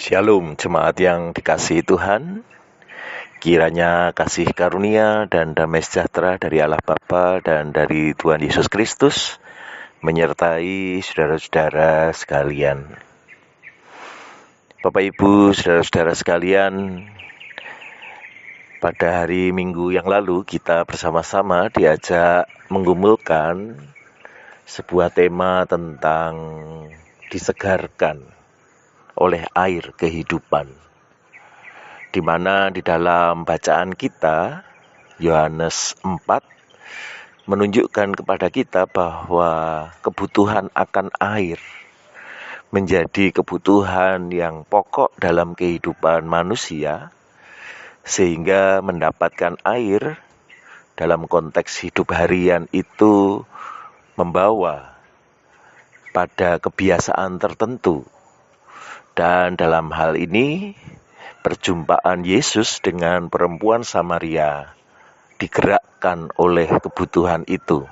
Shalom jemaat yang dikasihi Tuhan. Kiranya kasih karunia dan damai sejahtera dari Allah Bapa dan dari Tuhan Yesus Kristus menyertai saudara-saudara sekalian. Bapak Ibu, saudara-saudara sekalian, pada hari Minggu yang lalu kita bersama-sama diajak menggumulkan sebuah tema tentang disegarkan oleh air kehidupan, di mana di dalam bacaan kita Yohanes 4 menunjukkan kepada kita bahwa kebutuhan akan air menjadi kebutuhan yang pokok dalam kehidupan manusia, sehingga mendapatkan air dalam konteks hidup harian itu membawa pada kebiasaan tertentu. Dan dalam hal ini, perjumpaan Yesus dengan perempuan Samaria digerakkan oleh kebutuhan itu.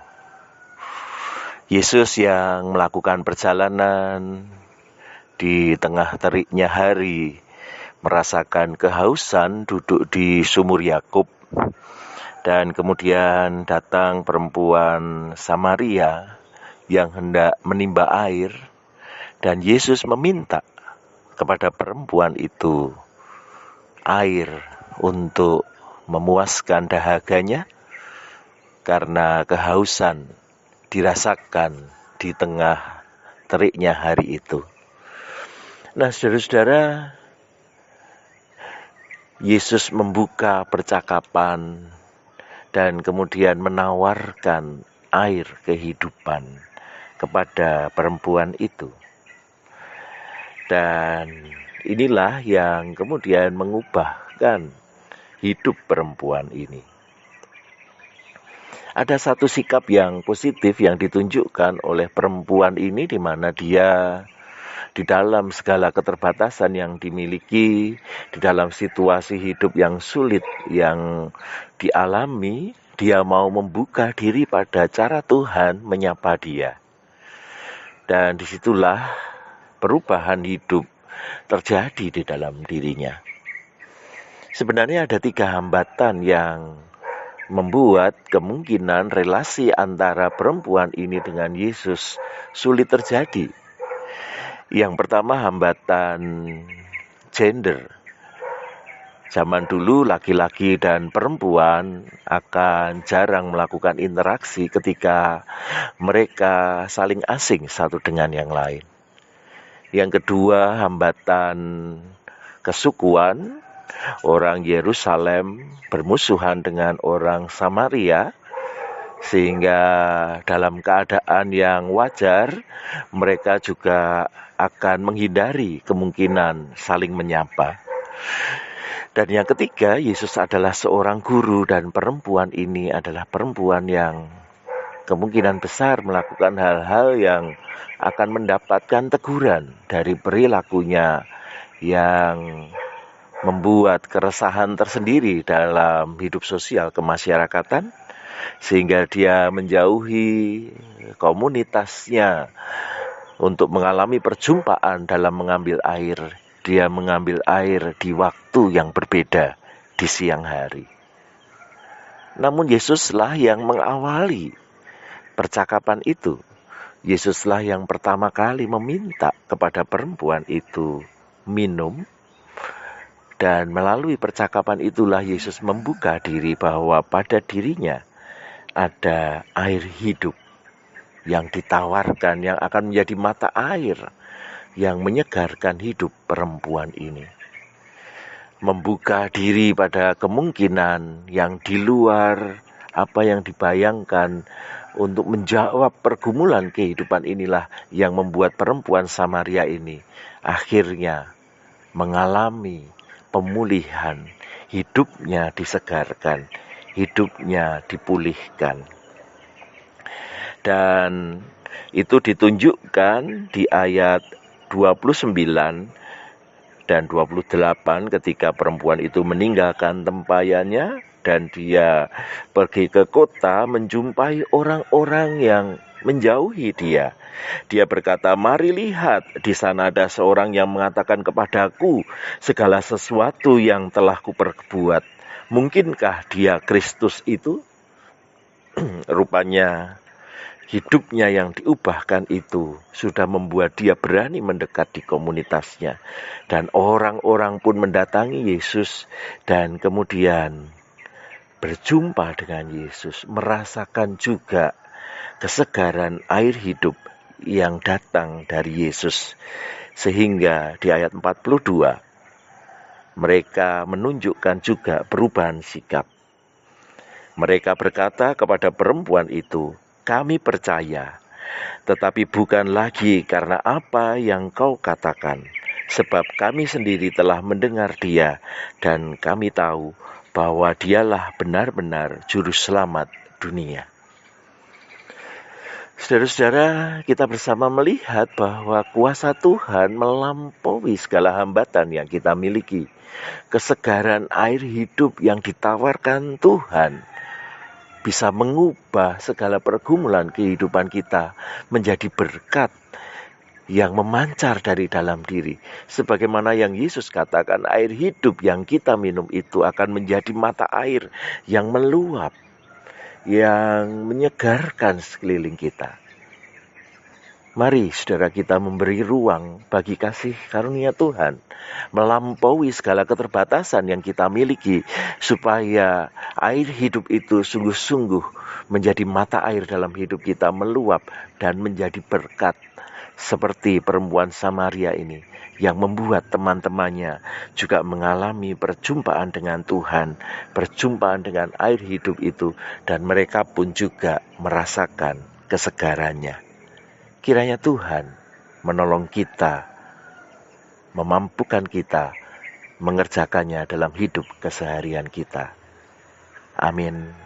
Yesus yang melakukan perjalanan di tengah teriknya hari, merasakan kehausan duduk di sumur Yakub, dan kemudian datang perempuan Samaria yang hendak menimba air, dan Yesus meminta kepada perempuan itu air untuk memuaskan dahaganya karena kehausan dirasakan di tengah teriknya hari itu. Nah, saudara-saudara, Yesus membuka percakapan dan kemudian menawarkan air kehidupan kepada perempuan itu. Dan inilah yang kemudian mengubahkan hidup perempuan ini. Ada satu sikap yang positif yang ditunjukkan oleh perempuan ini, di mana dia di dalam segala keterbatasan yang dimiliki, di dalam situasi hidup yang sulit yang dialami, dia mau membuka diri pada cara Tuhan menyapa dia. Dan disitulah perubahan hidup terjadi di dalam dirinya. Sebenarnya ada 3 hambatan yang membuat kemungkinan relasi antara perempuan ini dengan Yesus sulit terjadi. Yang pertama, hambatan gender. Zaman dulu laki-laki dan perempuan akan jarang melakukan interaksi ketika mereka saling asing satu dengan yang lain. Yang kedua, hambatan kesukuan. Orang Yerusalem bermusuhan dengan orang Samaria, sehingga dalam keadaan yang wajar mereka juga akan menghindari kemungkinan saling menyapa. Dan yang ketiga, Yesus adalah seorang guru, dan perempuan ini adalah perempuan yang kemungkinan besar melakukan hal-hal yang akan mendapatkan teguran dari perilakunya yang membuat keresahan tersendiri dalam hidup sosial kemasyarakatan, sehingga dia menjauhi komunitasnya untuk mengalami perjumpaan dalam mengambil air. Dia mengambil air di waktu yang berbeda, di siang hari. Namun Yesuslah yang mengawali percakapan itu. Yesuslah yang pertama kali meminta kepada perempuan itu minum, dan melalui percakapan itulah Yesus membuka diri bahwa pada dirinya ada air hidup yang ditawarkan, yang akan menjadi mata air yang menyegarkan hidup perempuan ini. Membuka diri pada kemungkinan yang di luar apa yang dibayangkan untuk menjawab pergumulan kehidupan inilah yang membuat perempuan Samaria ini akhirnya mengalami pemulihan, hidupnya disegarkan, hidupnya dipulihkan. Dan itu ditunjukkan di ayat 29 dan 28 ketika perempuan itu meninggalkan tempayannya dan dia pergi ke kota menjumpai orang-orang yang menjauhi dia. Dia berkata, "Mari lihat, di sana ada seorang yang mengatakan kepadaku segala sesuatu yang telah kuperbuat. Mungkinkah dia Kristus itu?" Rupanya hidupnya yang diubahkan itu sudah membuat dia berani mendekat di komunitasnya. Dan orang-orang pun mendatangi Yesus dan kemudian berjumpa dengan Yesus, merasakan juga kesegaran air hidup yang datang dari Yesus. Sehingga di ayat 42 mereka menunjukkan juga perubahan sikap. Mereka berkata kepada perempuan itu, "Kami percaya, tetapi bukan lagi karena apa yang kau katakan, sebab kami sendiri telah mendengar dia, dan kami tahu bahwa dialah benar-benar juru selamat dunia." Saudara-saudara, kita bersama melihat bahwa kuasa Tuhan melampaui segala hambatan yang kita miliki. Kesegaran air hidup yang ditawarkan Tuhan bisa mengubah segala pergumulan kehidupan kita menjadi berkat yang memancar dari dalam diri. Sebagaimana yang Yesus katakan, air hidup yang kita minum itu akan menjadi mata air yang meluap, yang menyegarkan sekeliling kita. Mari saudara kita memberi ruang bagi kasih karunia Tuhan, melampaui segala keterbatasan yang kita miliki, supaya air hidup itu sungguh-sungguh menjadi mata air dalam hidup kita, meluap dan menjadi berkat. Seperti perempuan Samaria ini yang membuat teman-temannya juga mengalami perjumpaan dengan Tuhan, perjumpaan dengan air hidup itu, dan mereka pun juga merasakan kesegarannya. Kiranya Tuhan menolong kita, memampukan kita mengerjakannya dalam hidup keseharian kita. Amin.